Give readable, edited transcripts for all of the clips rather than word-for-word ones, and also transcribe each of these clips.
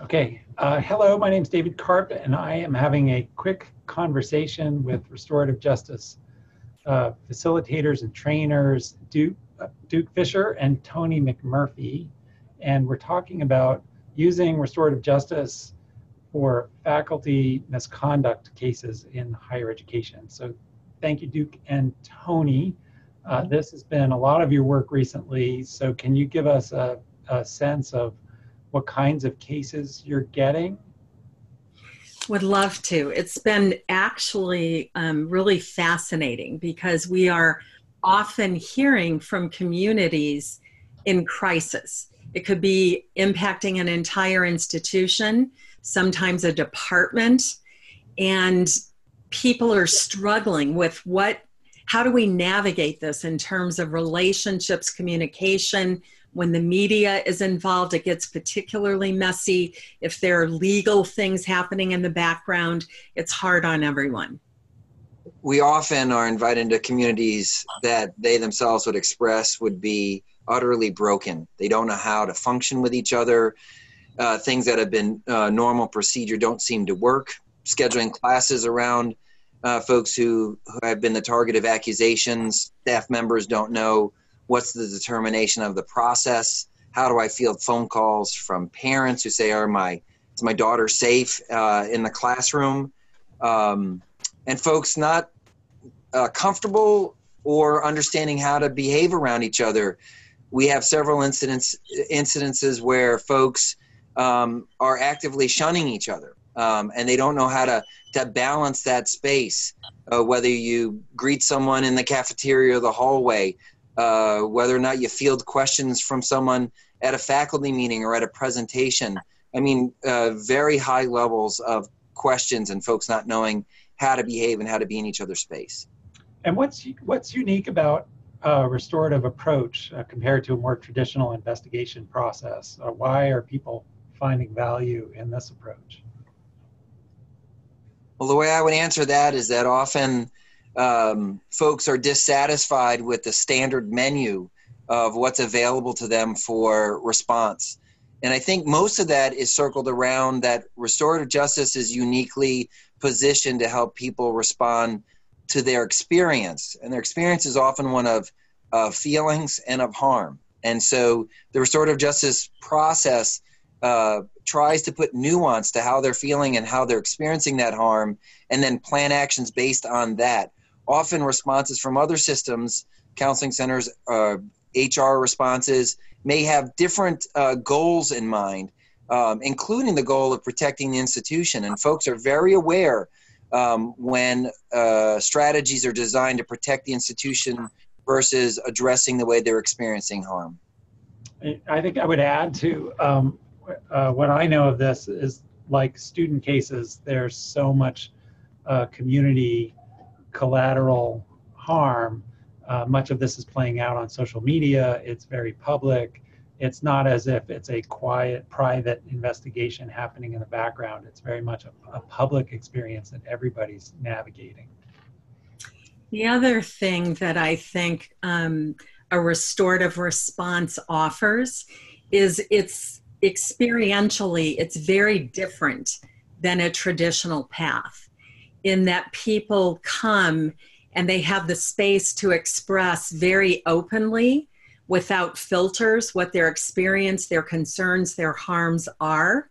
Okay, hello, my name is David Karp, and I am having a quick conversation with restorative justice facilitators and trainers, Duke Fisher and Toni McMurphy, and we're talking about using restorative justice for faculty misconduct cases in higher education. So thank you, Duke and Toni. This has been a lot of your work recently, so can you give us a sense of what kinds of cases you're getting? Would love to. It's been actually really fascinating because we are often hearing from communities in crisis. It could be impacting an entire institution, sometimes a department, and people are struggling with how do we navigate this in terms of relationships, communication. When the media is involved, it gets particularly messy. If there are legal things happening in the background, it's hard on everyone. We often are invited into communities that they themselves would express would be utterly broken. They don't know how to function with each other. Things that have been normal procedure don't seem to work. Scheduling classes around folks who have been the target of accusations. Staff members don't know what's the determination of the process. How do I field phone calls from parents who say, is my daughter safe in the classroom? And folks not comfortable or understanding how to behave around each other. We have several incidences where folks are actively shunning each other, and they don't know how to balance that space, whether you greet someone in the cafeteria or the hallway, whether or not you field questions from someone at a faculty meeting or at a presentation. I mean, very high levels of questions and folks not knowing how to behave and how to be in each other's space. And what's unique about a restorative approach compared to a more traditional investigation process? Why are people finding value in this approach? Well, the way I would answer that is that often folks are dissatisfied with the standard menu of what's available to them for response. And I think most of that is circled around that restorative justice is uniquely positioned to help people respond to their experience. And their experience is often one of feelings and of harm. And so the restorative justice process tries to put nuance to how they're feeling and how they're experiencing that harm, and then plan actions based on that. Often responses from other systems, counseling centers, HR responses, may have different goals in mind, including the goal of protecting the institution. And folks are very aware when strategies are designed to protect the institution versus addressing the way they're experiencing harm. I think I would add to what I know of this is, like student cases, there's so much community collateral harm. Much of this is playing out on social media. It's very public. It's not as if it's a quiet, private investigation happening in the background. It's very much a public experience that everybody's navigating. The other thing that I think a restorative response offers is it's experientially, it's very different than a traditional path, in that people come and they have the space to express very openly, without filters, what their experience, their concerns, their harms are.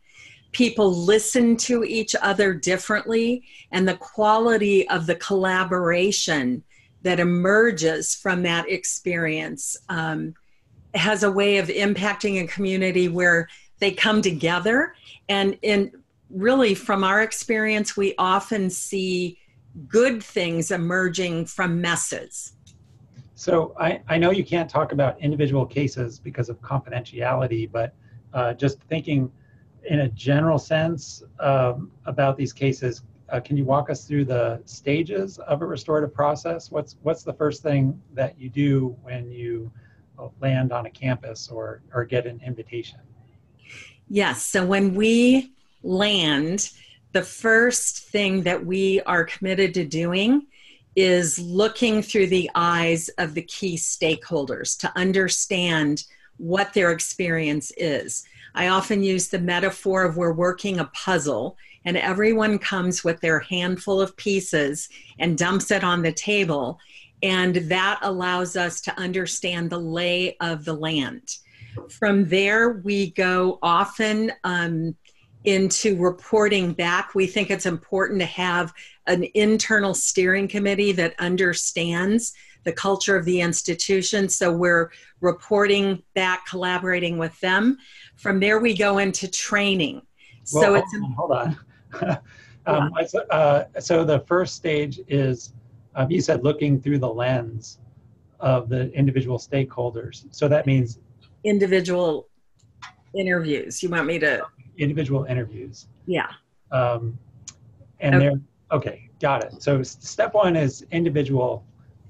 People listen to each other differently, and the quality of the collaboration that emerges from that experience has a way of impacting a community where they come together. And really, from our experience, we often see good things emerging from messes. So I know you can't talk about individual cases because of confidentiality, but just thinking in a general sense about these cases, can you walk us through the stages of a restorative process? What's the first thing that you do when you land on a campus or get an invitation? Yes, so when we land, the first thing that we are committed to doing is looking through the eyes of the key stakeholders to understand what their experience is. I often use the metaphor of we're working a puzzle and everyone comes with their handful of pieces and dumps it on the table. And that allows us to understand the lay of the land. From there, we go often into reporting back. We think it's important to have an internal steering committee that understands the culture of the institution. So we're reporting back, collaborating with them. From there, we go into training. Well, So hold on. So the first stage is, you said looking through the lens of the individual stakeholders. So that means individual interviews. You want me to? Individual interviews. Yeah. And Okay. they're, okay, got it. So step one is individual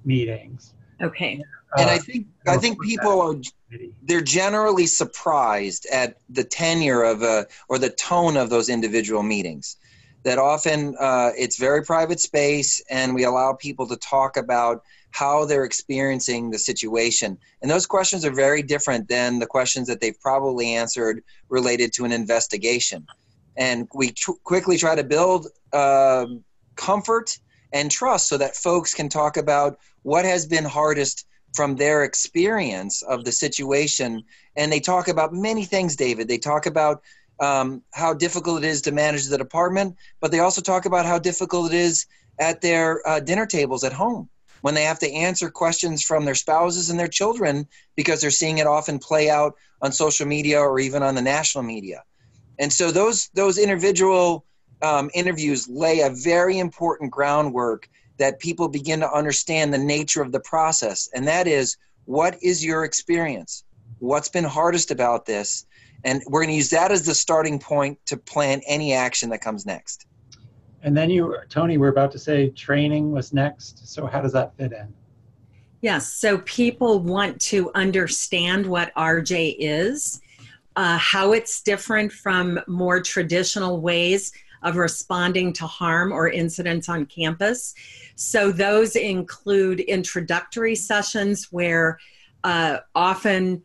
meetings. Okay. And I think people are, they're generally surprised at the tenure of or the tone of those individual meetings. That often it's very private space, and we allow people to talk about how they're experiencing the situation. And those questions are very different than the questions that they've probably answered related to an investigation. And we quickly try to build comfort and trust so that folks can talk about what has been hardest from their experience of the situation. And they talk about many things, David. They talk about how difficult it is to manage the department, but they also talk about how difficult it is at their dinner tables at home when they have to answer questions from their spouses and their children because they're seeing it often play out on social media or even on the national media. And so those individual interviews lay a very important groundwork that people begin to understand the nature of the process. And that is, what is your experience? What's been hardest about this? And we're going to use that as the starting point to plan any action that comes next. And then Toni, we're about to say training was next. So how does that fit in? Yes. So people want to understand what RJ is, how it's different from more traditional ways of responding to harm or incidents on campus. So those include introductory sessions where often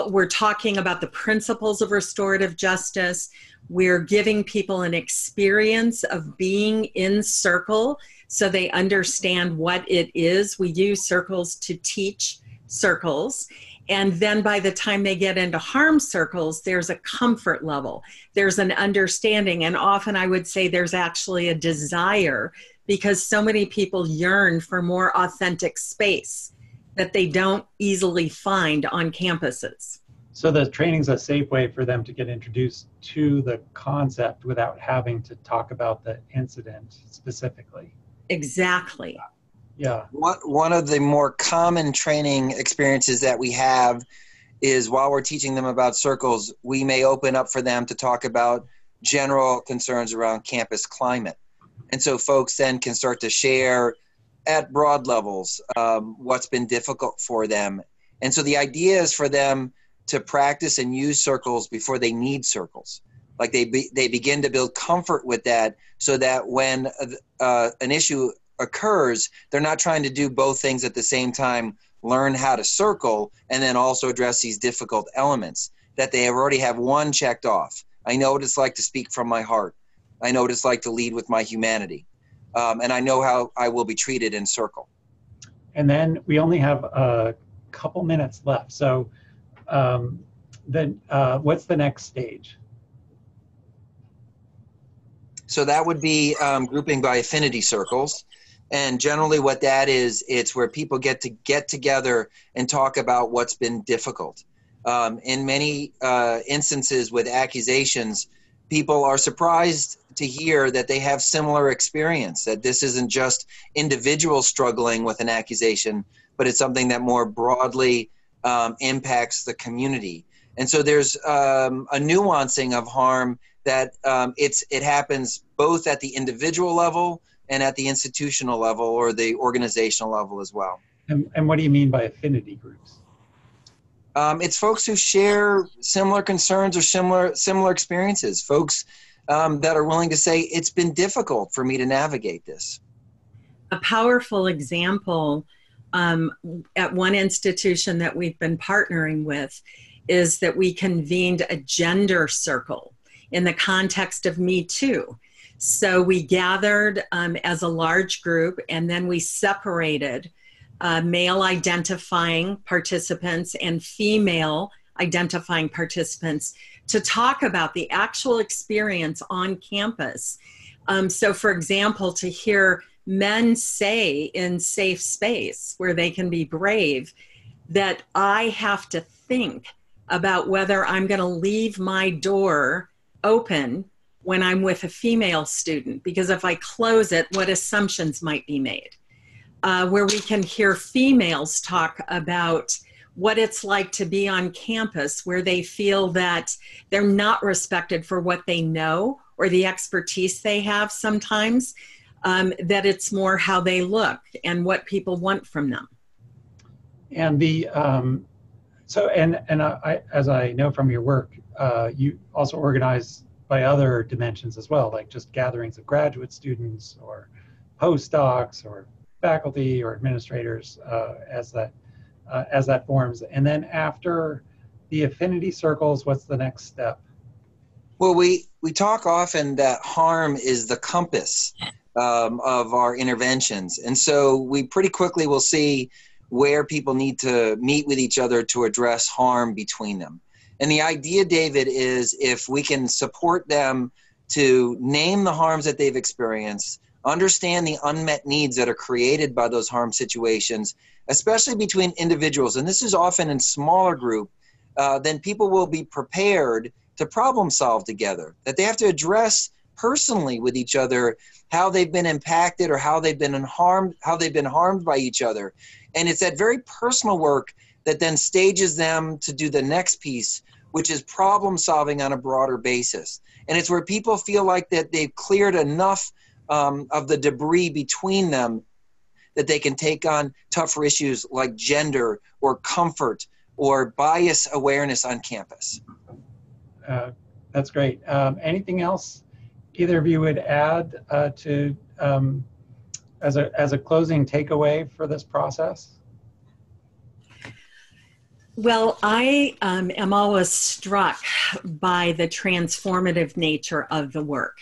we're talking about the principles of restorative justice. We're giving people an experience of being in circle so they understand what it is. We use circles to teach circles. And then by the time they get into harm circles, there's a comfort level. There's an understanding. And often I would say there's actually a desire because so many people yearn for more authentic space that they don't easily find on campuses. So the training's a safe way for them to get introduced to the concept without having to talk about the incident specifically. Exactly. Yeah. One of the more common training experiences that we have is while we're teaching them about circles, we may open up for them to talk about general concerns around campus climate. And so folks then can start to share at broad levels what's been difficult for them. And so the idea is for them to practice and use circles before they need circles. Like they begin to build comfort with that so that when an issue occurs, they're not trying to do both things at the same time, learn how to circle and then also address these difficult elements, that they already have one checked off. I know what it's like to speak from my heart. I know what it's like to lead with my humanity. And I know how I will be treated in circle. And then we only have a couple minutes left. So then what's the next stage? So that would be grouping by affinity circles. And generally what that is, it's where people get together and talk about what's been difficult. In many instances with accusations, people are surprised to hear that they have similar experience, that this isn't just individuals struggling with an accusation, but it's something that more broadly impacts the community. And so there's a nuancing of harm that it happens both at the individual level and at the institutional level or the organizational level as well. And what do you mean by affinity groups? It's folks who share similar concerns or similar experiences, folks that are willing to say, it's been difficult for me to navigate this. A powerful example at one institution that we've been partnering with, is that we convened a gender circle in the context of Me Too. So we gathered as a large group, and then we separated male identifying participants and female identifying participants to talk about the actual experience on campus. So for example, to hear men say in safe space where they can be brave that I have to think about whether I'm going to leave my door open when I'm with a female student, because if I close it, what assumptions might be made? Where we can hear females talk about what it's like to be on campus where they feel that they're not respected for what they know or the expertise they have sometimes, that it's more how they look and what people want from them. And as I know from your work, you also organize by other dimensions as well, like just gatherings of graduate students or postdocs or faculty or administrators as that forms. And then after the affinity circles, what's the next step? Well, we talk often that harm is the compass of our interventions. And so we pretty quickly will see where people need to meet with each other to address harm between them. And the idea, David, is if we can support them to name the harms that they've experienced, understand the unmet needs that are created by those harm situations, especially between individuals, and this is often in smaller group, then people will be prepared to problem solve together, that they have to address personally with each other how they've been impacted or how they've been harmed by each other. And it's that very personal work that then stages them to do the next piece, which is problem solving on a broader basis. And it's where people feel like that they've cleared enough of the debris between them that they can take on tougher issues like gender or comfort or bias awareness on campus. That's great. Anything else either of you would add to as a closing takeaway for this process? Well, I am always struck by the transformative nature of the work.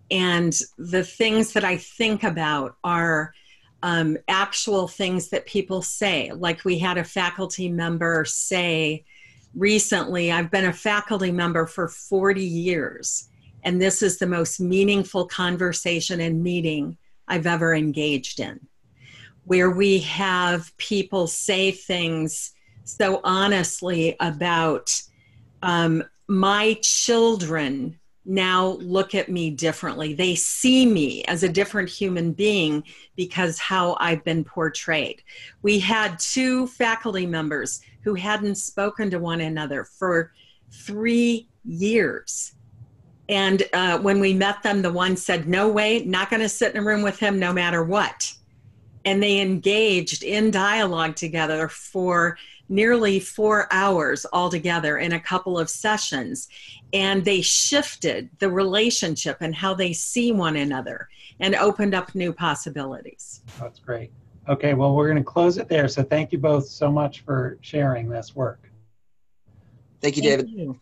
And the things that I think about are actual things that people say. Like we had a faculty member say recently, I've been a faculty member for 40 years, and this is the most meaningful conversation and meeting I've ever engaged in. Where we have people say things so honestly about my children now look at me differently. They see me as a different human being because how I've been portrayed. We had 2 faculty members who hadn't spoken to one another for 3 years. And when we met them, the one said, no way, not going to sit in a room with him no matter what. And they engaged in dialogue together for nearly 4 hours altogether in a couple of sessions. And they shifted the relationship and how they see one another and opened up new possibilities. That's great. Okay, well, we're going to close it there. So thank you both so much for sharing this work. Thank you, David. Thank you.